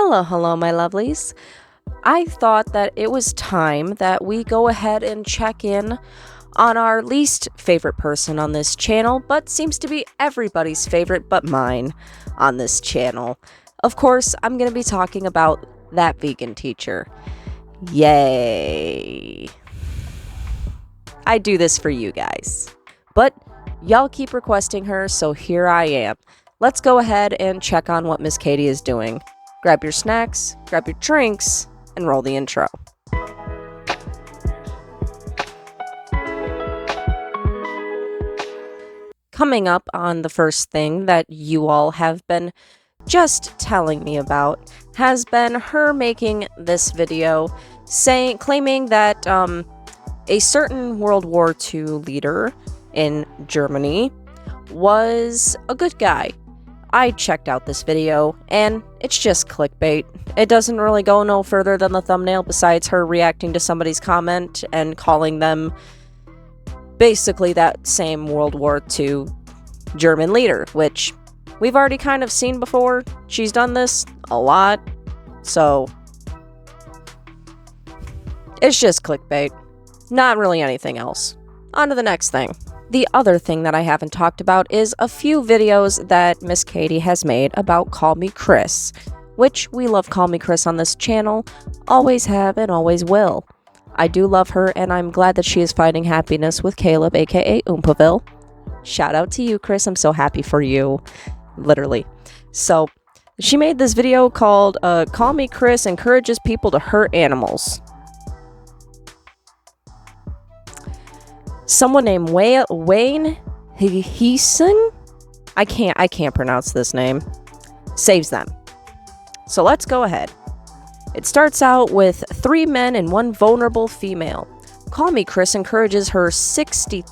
Hello, my lovelies. I thought that it was time that we go ahead and check in on our least favorite person on this channel, but seems to be everybody's favorite but mine on this channel. Of course, I'm going to be talking about that vegan teacher. Yay! I do this for you guys. But y'all keep requesting her, so here I am. Let's go ahead and check on what Miss Katie is doing. Grab your snacks, grab your drinks, and roll the intro. Coming up on the first thing that you all have been just telling me about has been her making this video claiming that a certain World War II leader in Germany was a good guy. I checked out this video, and it's just clickbait. It doesn't really go no further than the thumbnail besides her reacting to somebody's comment and calling them basically that same World War II German leader, which we've already kind of seen before. She's done this a lot, so it's just clickbait. Not really anything else. On to the next thing. The other thing that I haven't talked about is a few videos that Miss Katie has made about Call Me Chris, which we love Call Me Chris on this channel, always have and always will. I do love her, and I'm glad that she is finding happiness with Caleb, aka Oompaville. Shout out to you, Chris. I'm so happy for you. Literally. So, she made this video called Call Me Chris Encourages People to Hurt Animals. Someone named Wayne Heung, I can't pronounce this name, saves them. So let's go ahead. It starts out with 3 men and 1 vulnerable female. Call Me Chris encourages her 60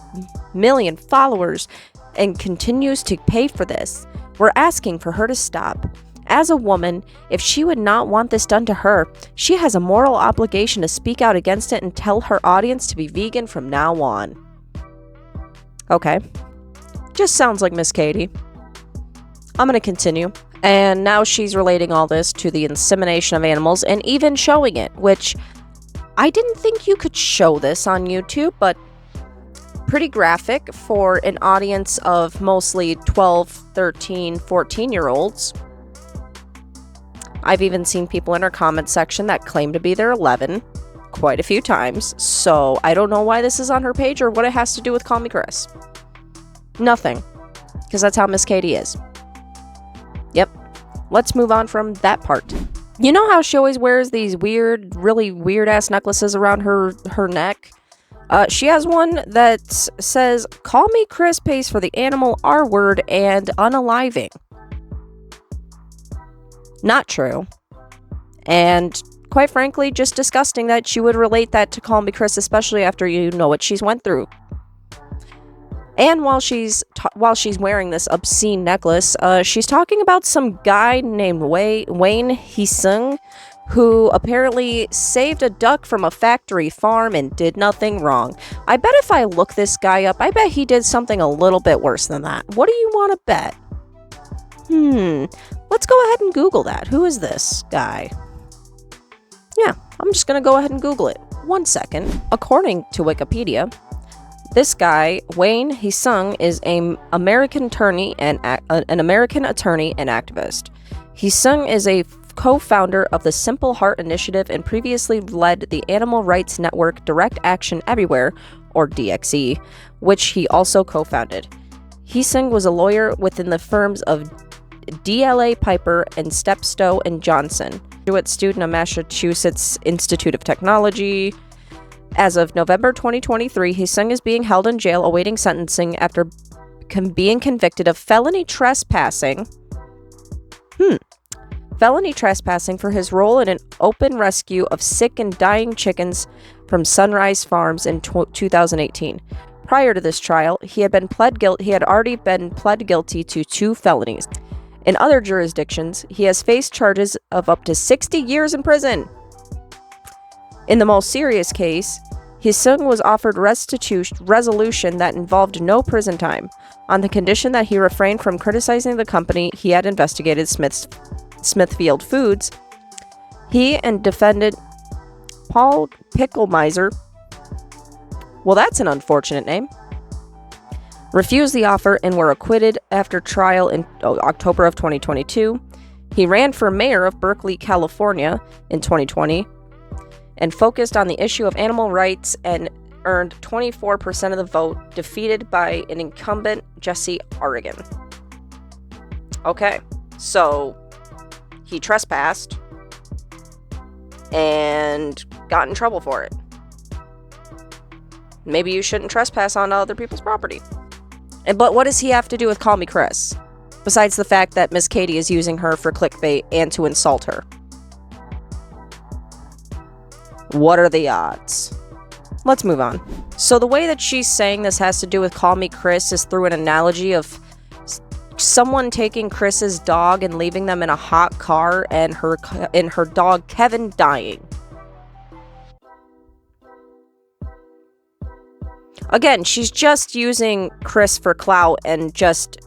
million followers and continues to pay for this. We're asking for her to stop. As a woman, if she would not want this done to her, she has a moral obligation to speak out against it and tell her audience to be vegan from now on. Okay. Just sounds like Miss Katie. I'm going to continue. And now she's relating all this to the insemination of animals and even showing it, which I didn't think you could show this on YouTube, but pretty graphic for an audience of mostly 12, 13, 14-year-olds. I've even seen people in her comment section that claim to be their 11 quite a few times, so I don't know why this is on her page or what it has to do with Call Me Chris. Nothing, because that's how Miss Katie is. Yep, let's move on from that part. You know how she always wears these really weird-ass necklaces around her neck? She has one that says, Call Me Chris pays for the animal R-word and unaliving. Not true. And quite frankly, just disgusting that she would relate that to Call Me Chris, especially after you know what she's went through. And while she's wearing this obscene necklace, she's talking about some guy named Wayne Heung, who apparently saved a duck from a factory farm and did nothing wrong. I bet if I look this guy up, I bet he did something a little bit worse than that. What do you want to bet? Let's go ahead and Google that. Who is this guy? Yeah, I'm just going to go ahead and Google it. 1 second. According to Wikipedia, this guy, Wayne Heung, is an American attorney and activist. Heung is a co-founder of the Simple Heart Initiative and previously led the animal rights network Direct Action Everywhere, or DXE, which he also co-founded. Heung was a lawyer within the firms of DLA Piper and Stepstow and Johnson, graduate student of Massachusetts Institute of Technology. As of November 2023, Heung is being held in jail awaiting sentencing after being convicted of felony trespassing. Felony trespassing for his role in an open rescue of sick and dying chickens from Sunrise Farms in 2018. Prior to this trial, he had already been pled guilty to 2 felonies. In other jurisdictions, he has faced charges of up to 60 years in prison. In the most serious case, Heung was offered resolution that involved no prison time, on the condition that he refrained from criticizing the company he had investigated, Smithfield Foods, He and defendant Paul Picklemiser, well, that's an unfortunate name, refused the offer and were acquitted after trial in October of 2022. He ran for mayor of Berkeley, California in 2020 and focused on the issue of animal rights and earned 24% of the vote, defeated by an incumbent, Jesse Oregon. Okay, so he trespassed and got in trouble for it. Maybe you shouldn't trespass on other people's property. But what does he have to do with Call Me Chris? Besides the fact that Miss Katie is using her for clickbait and to insult her. What are the odds? Let's move on. So the way that she's saying this has to do with Call Me Chris is through an analogy of someone taking Chris's dog and leaving them in a hot car and her dog Kevin dying. Again, she's just using Chris for clout and just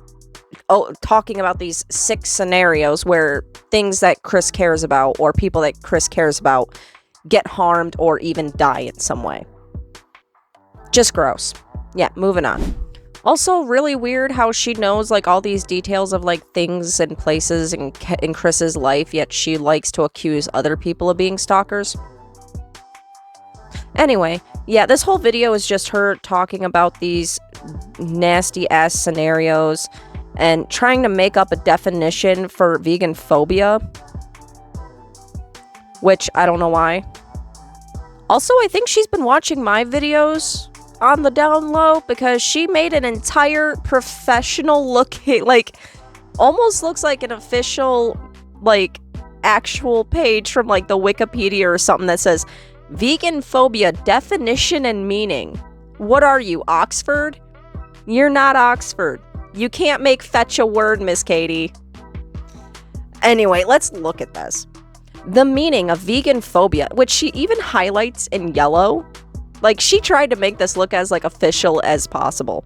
talking about these 6 scenarios where things that Chris cares about or people that Chris cares about get harmed or even die in some way. Just gross. Yeah, moving on. Also, really weird how she knows like all these details of like things and places in Chris's life, yet she likes to accuse other people of being stalkers. Anyway, yeah, this whole video is just her talking about these nasty ass scenarios and trying to make up a definition for vegan phobia, which I don't know why. Also, I think she's been watching my videos on the down low because she made an entire professional looking, like, almost looks like an official, like, actual page from, like, the Wikipedia or something that says, vegan phobia, definition and meaning. What are you, Oxford? You're not Oxford. You can't make fetch a word, Miss Katie. Anyway, let's look at this. The meaning of vegan phobia, which she even highlights in yellow, like she tried to make this look as like official as possible,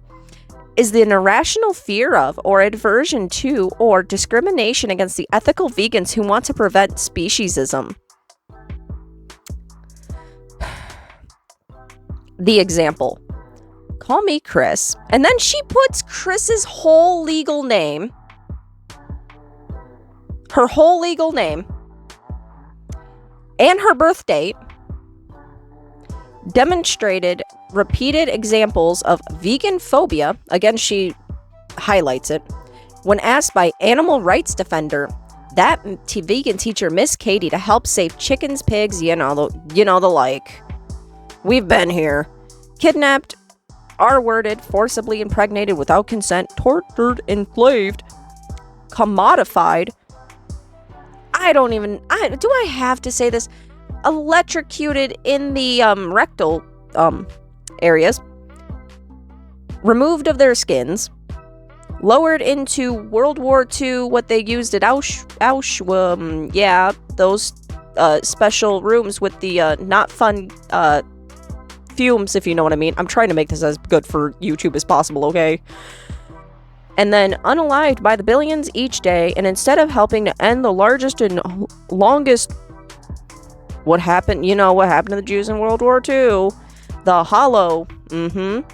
is the irrational fear of or aversion to or discrimination against the ethical vegans who want to prevent speciesism. The example. Call me Chris. And then she puts Chris's whole legal name, her whole legal name, and her birth date, demonstrated repeated examples of vegan phobia. Again, she highlights it. When asked by animal rights defender, that vegan teacher, Miss Katie, to help save chickens, pigs, the like. We've been here. Kidnapped, R-worded, forcibly impregnated without consent, tortured, enslaved, commodified. Do I have to say this? Electrocuted in the rectal areas, removed of their skins, lowered into World War II, what they used at Auschwitz, yeah, those special rooms with the not fun fumes, if you know what I mean. I'm trying to make this as good for YouTube as possible, okay? And then unalived by the billions each day, and instead of helping to end the largest and longest, what happened to the Jews in World War II, the hollow, in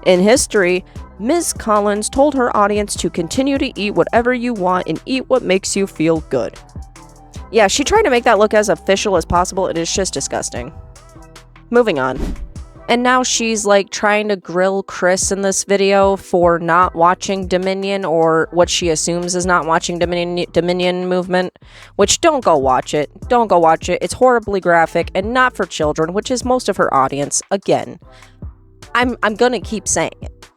history, Ms. Collins told her audience to continue to eat whatever you want and eat what makes you feel good. Yeah, she tried to make that look as official as possible. It is just disgusting. Moving on. And now she's like trying to grill Chris in this video for not watching Dominion, or what she assumes is not watching Dominion movement, which don't go watch it. Don't go watch it. It's horribly graphic and not for children, which is most of her audience. Again, I'm gonna keep saying it.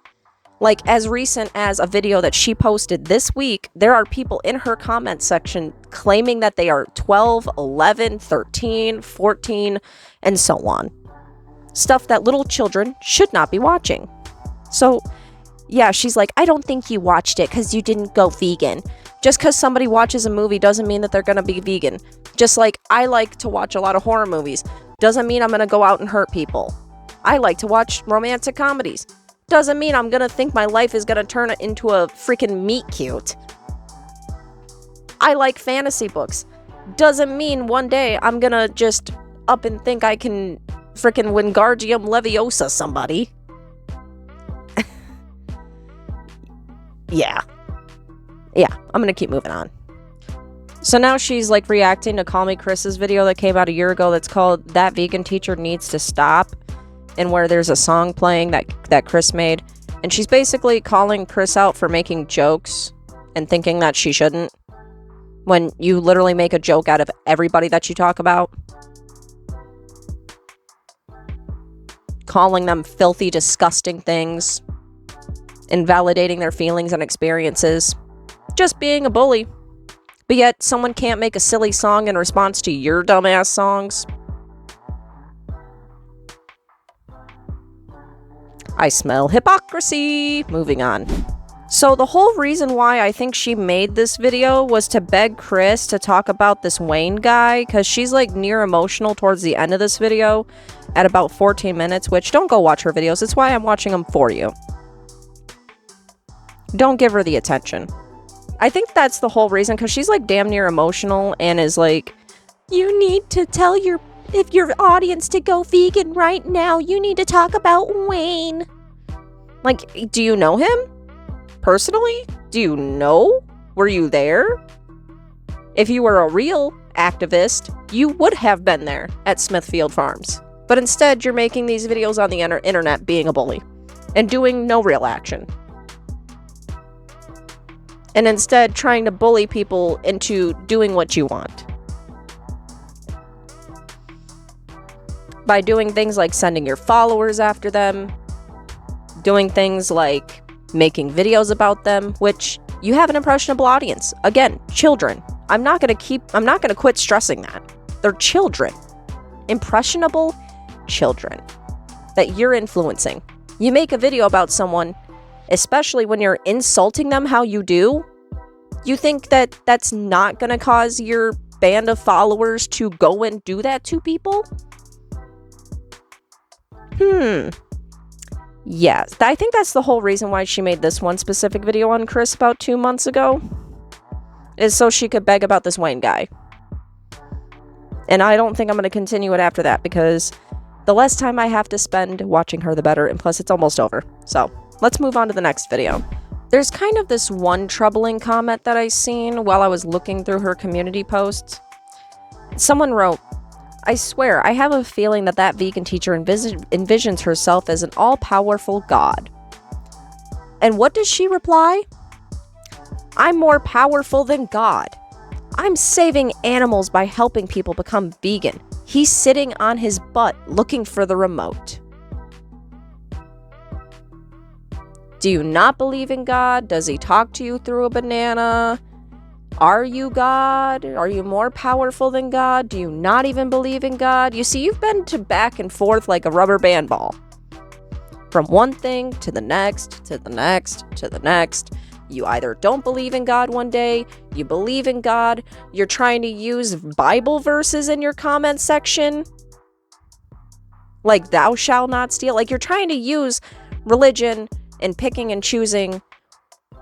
Like, as recent as a video that she posted this week, there are people in her comment section claiming that they are 12, 11, 13, 14, and so on. Stuff that little children should not be watching. So, yeah, she's like, I don't think you watched it because you didn't go vegan. Just because somebody watches a movie doesn't mean that they're going to be vegan. Just like I like to watch a lot of horror movies. Doesn't mean I'm going to go out and hurt people. I like to watch romantic comedies. Doesn't mean I'm going to think my life is going to turn into a freaking meet cute. I like fantasy books. doesn't mean one day I'm gonna just up and think I can frickin' Wingardium Leviosa somebody. Yeah, I'm gonna keep moving on. So now she's like reacting to Call Me Chris's video that came out a year ago that's called That Vegan Teacher Needs to Stop, and where there's a song playing that Chris made, and she's basically calling Chris out for making jokes and thinking that she shouldn't, when you literally make a joke out of everybody that you talk about. Calling them filthy, disgusting things, invalidating their feelings and experiences, just being a bully. But yet, someone can't make a silly song in response to your dumbass songs. I smell hypocrisy. Moving on. So the whole reason why I think she made this video was to beg Chris to talk about this Wayne guy, because she's like near emotional towards the end of this video at about 14 minutes, which don't go watch her videos. It's why I'm watching them for you. Don't give her the attention. I think that's the whole reason, because she's like damn near emotional and is like, you need to tell your audience to go vegan right now. You need to talk about Wayne. Like, do you know him? Personally? Do you know? Were you there? If you were a real activist, you would have been there at Smithfield Farms. But instead, you're making these videos on the internet being a bully and doing no real action. And instead trying to bully people into doing what you want. By doing things like sending your followers after them, doing things like making videos about them, which you have an impressionable audience. Again, children. I'm not gonna quit stressing that. They're children. Impressionable children that you're influencing. You make a video about someone, especially when you're insulting them how you do, you think that that's not going to cause your band of followers to go and do that to people? Yes, I think that's the whole reason why she made this one specific video on Chris about 2 months ago, is so she could beg about this Wayne guy. And I don't think I'm going to continue it after that, because the less time I have to spend watching her, the better, and plus it's almost over. So let's move on to the next video. There's kind of this one troubling comment that I seen while I was looking through her community posts. Someone wrote, I swear, I have a feeling that vegan teacher envisions herself as an all-powerful god. And what does she reply? I'm more powerful than God. I'm saving animals by helping people become vegan. He's sitting on his butt looking for the remote. Do you not believe in God? Does he talk to you through a banana? Are you God? Are you more powerful than God? Do you not even believe in God? You see, you've been back and forth like a rubber band ball. From one thing to the next, to the next, to the next. You either don't believe in God one day, you believe in God, you're trying to use Bible verses in your comment section. Like, thou shalt not steal. Like, you're trying to use religion and picking and choosing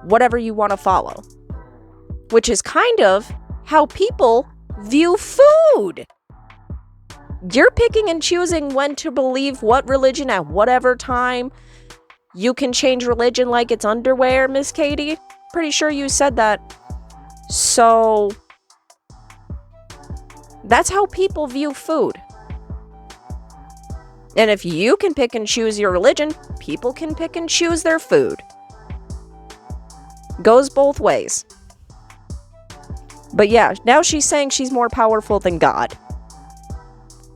whatever you want to follow. Which is kind of how people view food. You're picking and choosing when to believe what religion at whatever time. You can change religion like it's underwear, Miss Katie. Pretty sure you said that. So, that's how people view food. And if you can pick and choose your religion, people can pick and choose their food. Goes both ways. But yeah, now she's saying she's more powerful than God.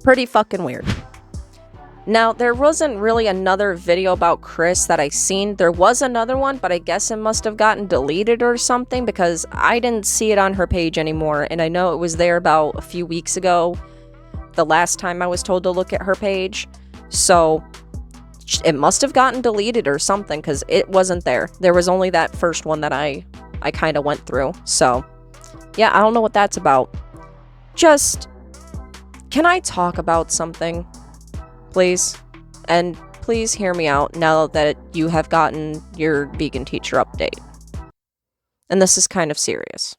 Pretty fucking weird. Now, there wasn't really another video about Chris that I seen. There was another one, but I guess it must have gotten deleted or something, because I didn't see it on her page anymore, and I know it was there about a few weeks ago, the last time I was told to look at her page. So, it must have gotten deleted or something, because it wasn't there. There was only that first one that I kind of went through. So, yeah, I don't know what that's about. Just, can I talk about something? Please. And please hear me out now that you have gotten your vegan teacher update. And this is kind of serious.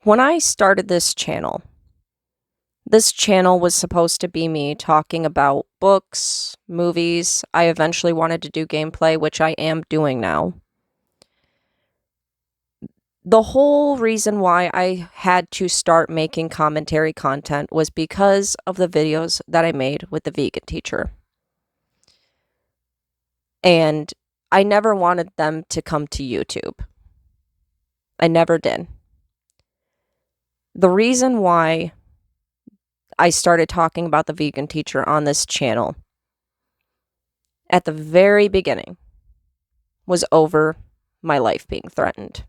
When I started this channel was supposed to be me talking about books, movies. I eventually wanted to do gameplay, which I am doing now. The whole reason why I had to start making commentary content was because of the videos that I made with the vegan teacher. And I never wanted them to come to YouTube. I never did. The reason why I started talking about the vegan teacher on this channel at the very beginning was over my life being threatened.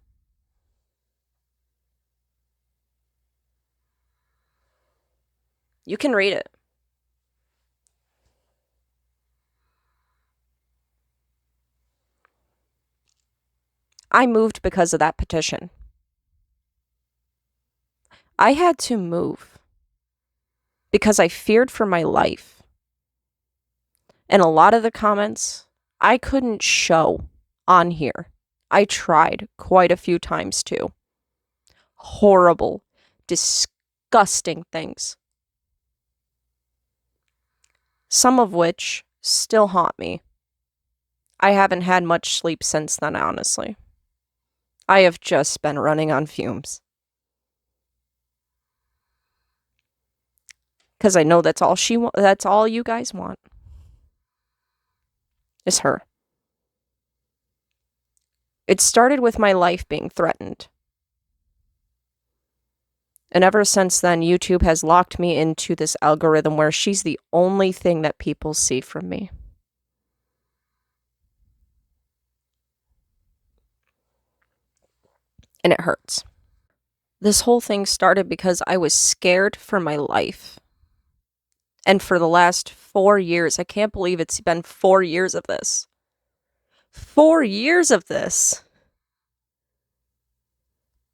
You can read it. I moved because of that petition. I had to move because I feared for my life. And a lot of the comments I couldn't show on here. I tried quite a few times too. Horrible, disgusting things. Some of which still haunt me. I haven't had much sleep since then, honestly. I have just been running on fumes. Because I know that's all you guys want. Is her. It started with my life being threatened. And ever since then, YouTube has locked me into this algorithm where she's the only thing that people see from me. And it hurts. This whole thing started because I was scared for my life. And for the last 4 years, I can't believe it's been 4 years of this. 4 years of this.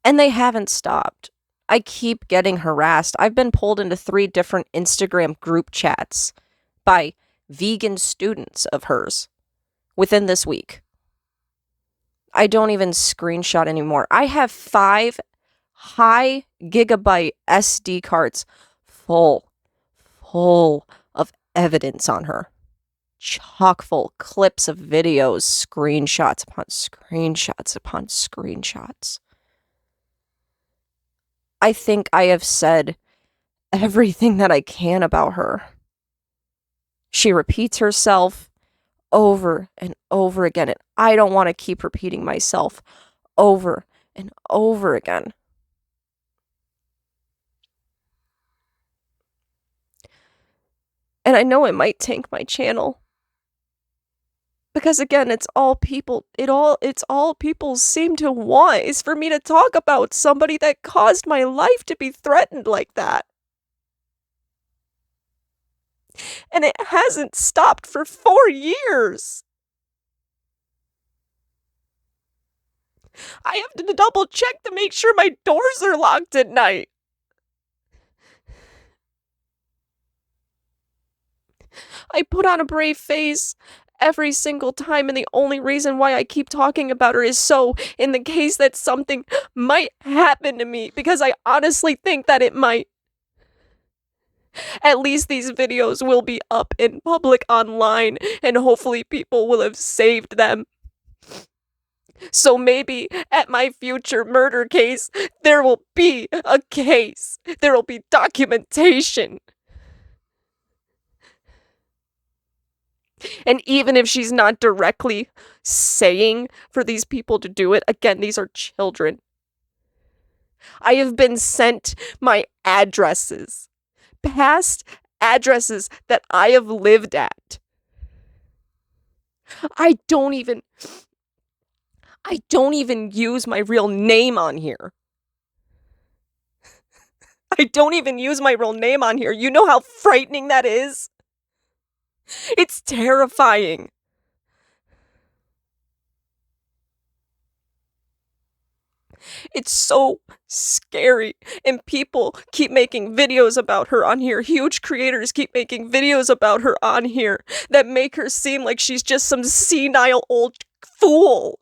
And they haven't stopped. I keep getting harassed. I've been pulled into 3 different Instagram group chats by vegan students of hers within this week. I don't even screenshot anymore. I have 5 high gigabyte SD cards full of evidence on her. Chock full clips of videos, screenshots upon screenshots upon screenshots. I think I have said everything that I can about her. She repeats herself over and over again, and I don't want to keep repeating myself over and over again. And I know it might tank my channel. Because again, it's all people seem to want is for me to talk about somebody that caused my life to be threatened like that. And it hasn't stopped for 4 years. I have to double check to make sure my doors are locked at night. I put on a brave face every single time, and the only reason why I keep talking about her is so in the case that something might happen to me, because I honestly think that it might. At least these videos will be up in public online, and hopefully people will have saved them. So maybe at my future murder case, there will be a case. There will be documentation. And even if she's not directly saying for these people to do it, again, these are children. I have been sent my addresses, past addresses that I have lived at. I don't even use my real name on here. I don't even use my real name on here. You know how frightening that is? It's terrifying. It's so scary. And people keep making videos about her on here. Huge creators keep making videos about her on here that make her seem like she's just some senile old fool.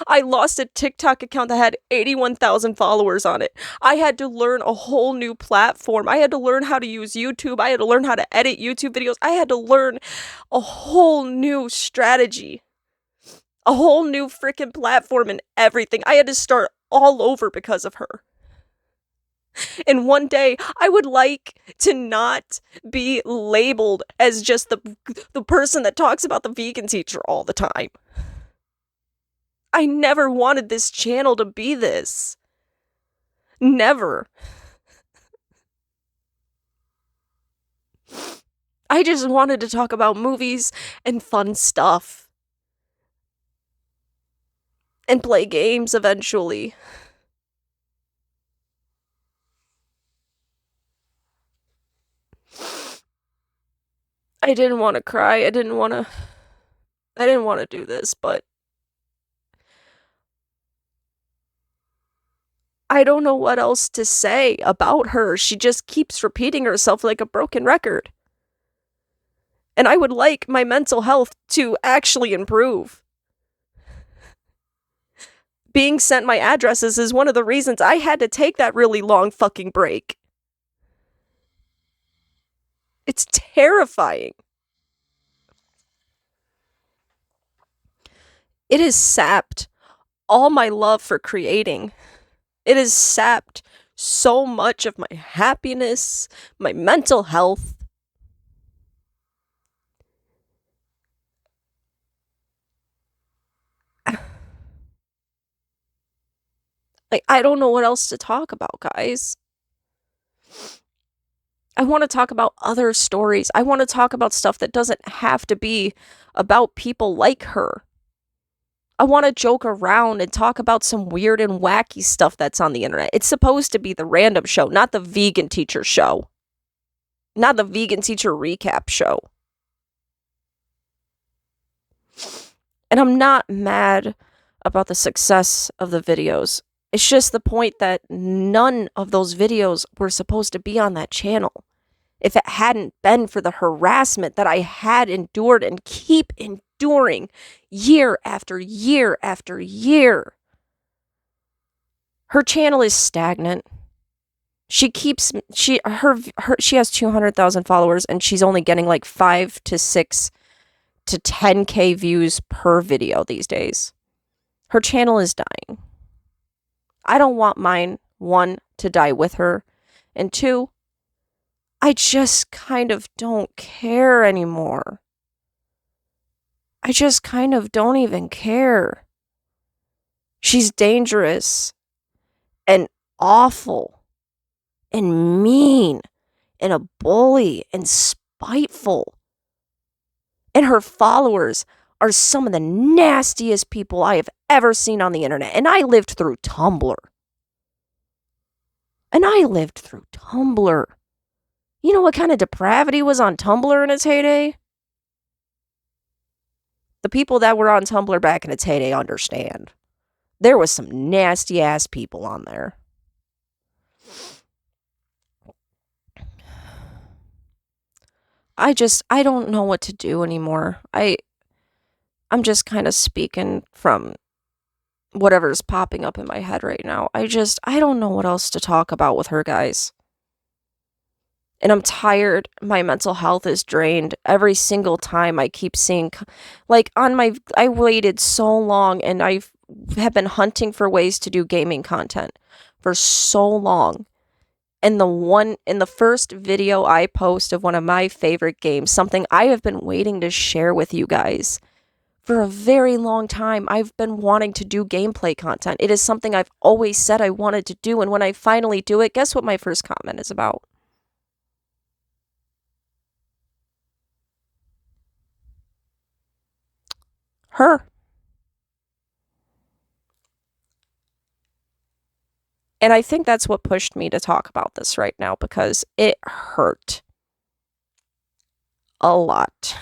I lost a TikTok account that had 81,000 followers on it. I had to learn a whole new platform. I had to learn how to use YouTube. I had to learn how to edit YouTube videos. I had to learn a whole new strategy, a whole new freaking platform and everything. I had to start all over because of her. And one day, I would like to not be labeled as just the person that talks about the vegan teacher all the time. I never wanted this channel to be this. Never. I just wanted to talk about movies and fun stuff. And play games eventually. I didn't want to cry. I didn't want to do this, but I don't know what else to say about her. She just keeps repeating herself like a broken record. And I would like my mental health to actually improve. Being sent my addresses is one of the reasons I had to take that really long fucking break. It's terrifying. It has sapped all my love for creating. It has sapped so much of my happiness, my mental health. Like, I don't know what else to talk about, guys. I want to talk about other stories. I want to talk about stuff that doesn't have to be about people like her. I want to joke around and talk about some weird and wacky stuff that's on the internet. It's supposed to be the random show, not the vegan teacher show. Not the vegan teacher recap show. And I'm not mad about the success of the videos. It's just the point that none of those videos were supposed to be on that channel. If it hadn't been for the harassment that I had endured and keep enduring year after year after year. Her channel is stagnant. She has 200,000 followers and she's only getting like 5 to 6 to 10K views per video these days. Her channel is dying. I don't want mine, 1, to die with her, and 2, I just kind of don't care anymore. I just kind of don't even care. She's dangerous and awful and mean and a bully and spiteful. And her followers are some of the nastiest people I have ever seen on the internet. And I lived through Tumblr. You know what kind of depravity was on Tumblr in its heyday? The people that were on Tumblr back in its heyday understand. There was some nasty ass people on there. I don't know what to do anymore. I'm just kind of speaking from whatever's popping up in my head right now. I don't know what else to talk about with her, guys. And I'm tired. My mental health is drained. Every single time I keep seeing, like, I waited so long and have been hunting for ways to do gaming content for so long. And in the first video I post of one of my favorite games, something I have been waiting to share with you guys for a very long time. I've been wanting to do gameplay content. It is something I've always said I wanted to do. And when I finally do it, guess what my first comment is about? Her. And I think that's what pushed me to talk about this right now, because it hurt a lot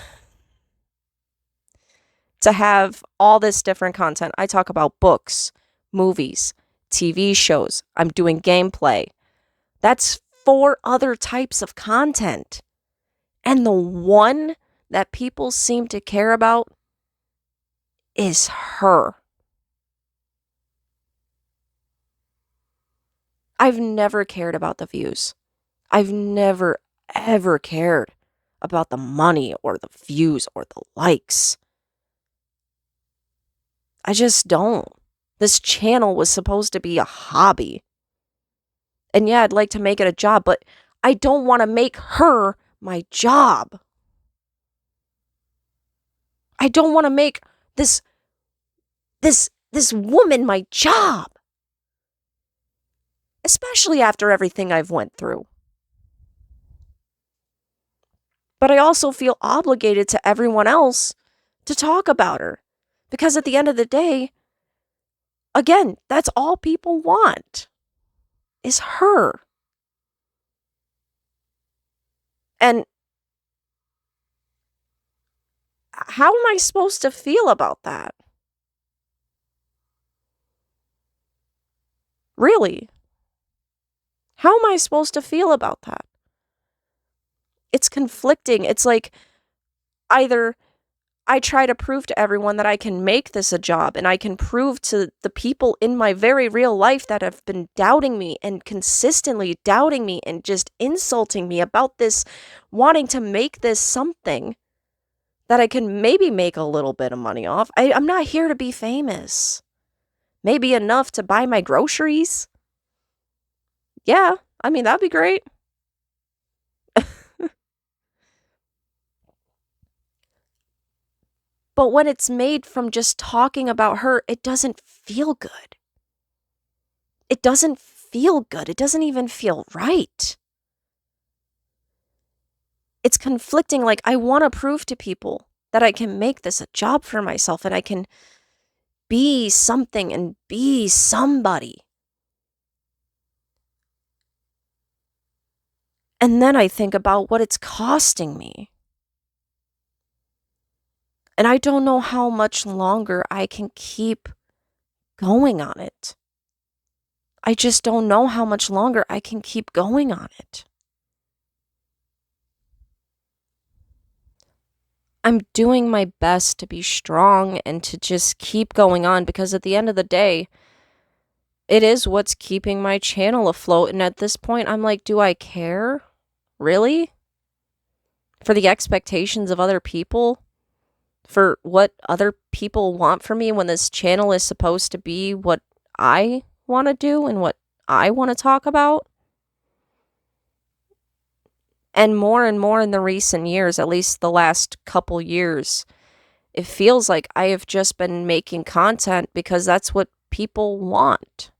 to have all this different content. I talk about books, movies, TV shows. I'm doing gameplay. That's 4 other types of content. And the one that people seem to care about is her. I've never cared about the views. I've never, ever cared about the money or the views or the likes. I just don't. This channel was supposed to be a hobby. And yeah, I'd like to make it a job, but I don't want to make her my job. I don't want to make this woman my job. Especially after everything I've went through. But I also feel obligated to everyone else to talk about her. Because at the end of the day, again, that's all people want. Is her. And how am I supposed to feel about that? Really? How am I supposed to feel about that? It's conflicting. It's like either I try to prove to everyone that I can make this a job and I can prove to the people in my very real life that have been doubting me and consistently doubting me and just insulting me about this, wanting to make this something that I can maybe make a little bit of money off. I'm not here to be famous. Maybe enough to buy my groceries. Yeah, I mean, that'd be great. But when it's made from just talking about her, it doesn't feel good. It doesn't feel good. It doesn't even feel right. It's conflicting. Like, I want to prove to people that I can make this a job for myself and I can be something and be somebody. And then I think about what it's costing me. And I don't know how much longer I can keep going on it. I just don't know how much longer I can keep going on it. I'm doing my best to be strong and to just keep going on because at the end of the day, it is what's keeping my channel afloat. And at this point, I'm like, do I care? Really? For the expectations of other people? For what other people want from me when this channel is supposed to be what I want to do and what I want to talk about? And more in the recent years, at least the last couple years, it feels like I have just been making content because that's what people want.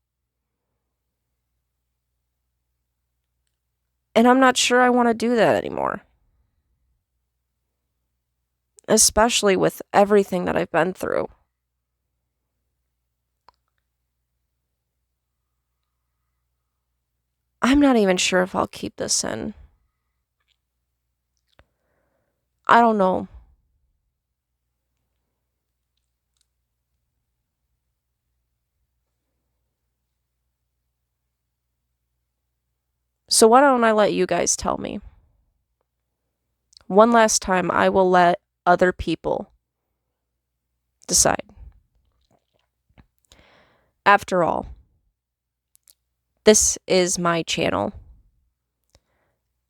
And I'm not sure I want to do that anymore. Especially with everything that I've been through. I'm not even sure if I'll keep this in. I don't know. So why don't I let you guys tell me? One last time, I will let other people decide. After all, this is my channel.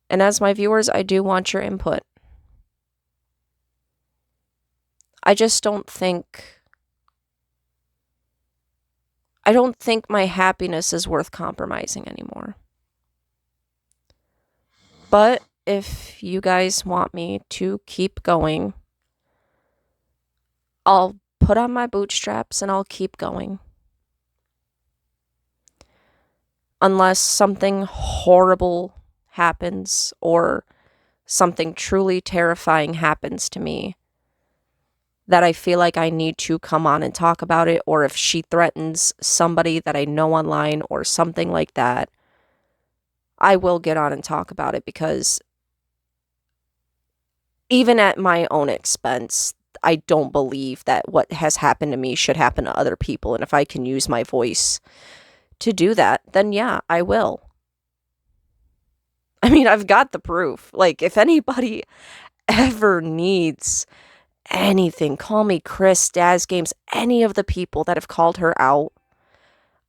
And as my viewers, I do want your input. I don't think my happiness is worth compromising anymore. But if you guys want me to keep going, I'll put on my bootstraps and I'll keep going. Unless something horrible happens or something truly terrifying happens to me that I feel like I need to come on and talk about it, or if she threatens somebody that I know online or something like that, I will get on and talk about it, because even at my own expense, I don't believe that what has happened to me should happen to other people. And if I can use my voice to do that, then yeah, I will. I mean, I've got the proof. Like, if anybody ever needs anything, call me Chris, Daz Games, any of the people that have called her out.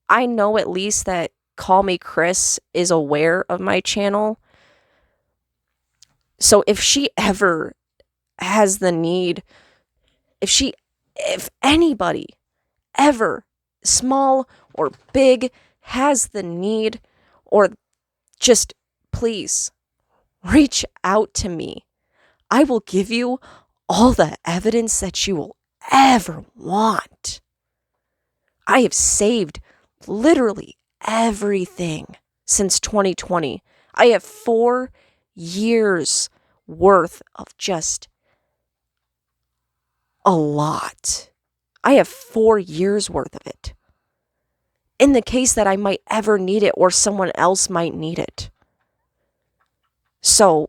I know at least that Call Me Chris is aware of my channel. So if she ever has the need, if anybody ever, small or big, has the need, or just please reach out to me. I will give you all the evidence that you will ever want. I have saved literally everything since 2020. I have 4 years worth of just a lot. I have 4 years worth of it. In the case that I might ever need it or someone else might need it. So,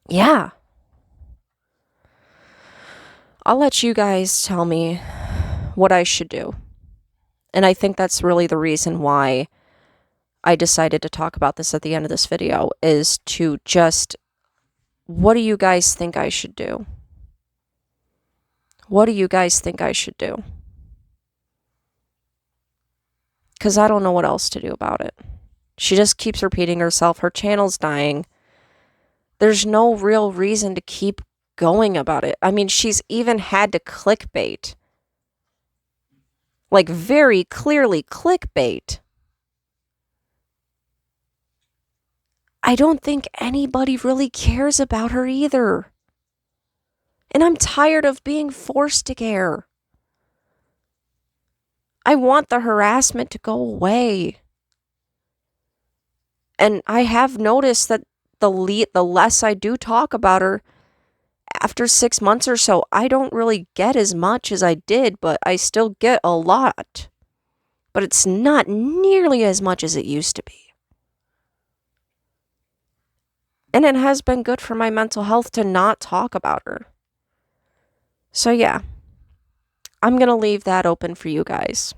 yeah. I'll let you guys tell me what I should do. And I think that's really the reason why I decided to talk about this at the end of this video, is to just, what do you guys think I should do? What do you guys think I should do? Because I don't know what else to do about it. She just keeps repeating herself. Her channel's dying. There's no real reason to keep going about it. I mean, she's even had to clickbait. Like, very clearly clickbait. I don't think anybody really cares about her either. And I'm tired of being forced to care. I want the harassment to go away. And I have noticed that the less I do talk about her, after 6 months or so, I don't really get as much as I did, but I still get a lot. But it's not nearly as much as it used to be. And it has been good for my mental health to not talk about her. So yeah, I'm going to leave that open for you guys.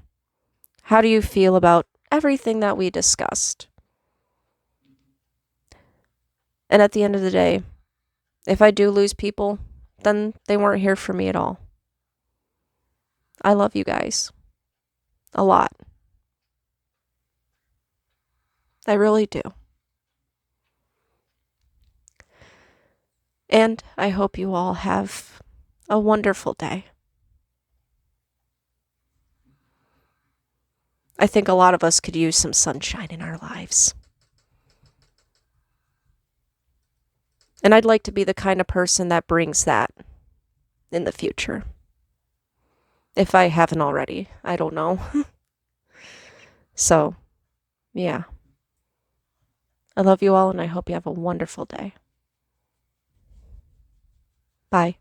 How do you feel about everything that we discussed? And at the end of the day, if I do lose people, then they weren't here for me at all. I love you guys. A lot. I really do. And I hope you all have a wonderful day. I think a lot of us could use some sunshine in our lives. And I'd like to be the kind of person that brings that in the future. If I haven't already, I don't know. So, yeah. I love you all, and I hope you have a wonderful day. Bye.